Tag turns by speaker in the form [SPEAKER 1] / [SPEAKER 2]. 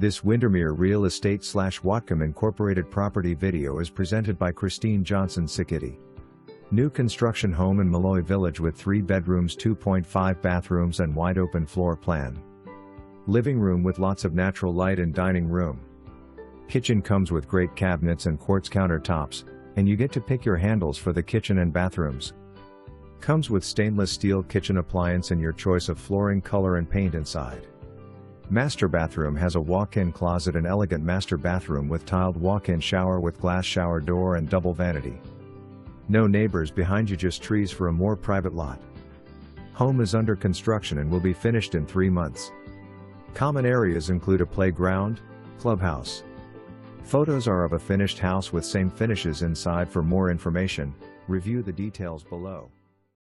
[SPEAKER 1] This Windermere Real Estate / Whatcom Incorporated property video is presented by Christine Johnson Sikiti. New construction home in Malloy Village with 3 bedrooms, 2.5 bathrooms and wide open floor plan. Living room with lots of natural light and dining room. Kitchen comes with great cabinets and quartz countertops, and you get to pick your handles for the kitchen and bathrooms. Comes with stainless steel kitchen appliance and your choice of flooring color and paint inside. Master bathroom has a walk-in closet and elegant master bathroom with tiled walk-in shower with glass shower door and double vanity. No neighbors behind you, just trees for a more private lot. Home is under construction and will be finished in 3 months. Common areas include a playground, clubhouse. Photos are of a finished house with same finishes inside. For more information, review the details below.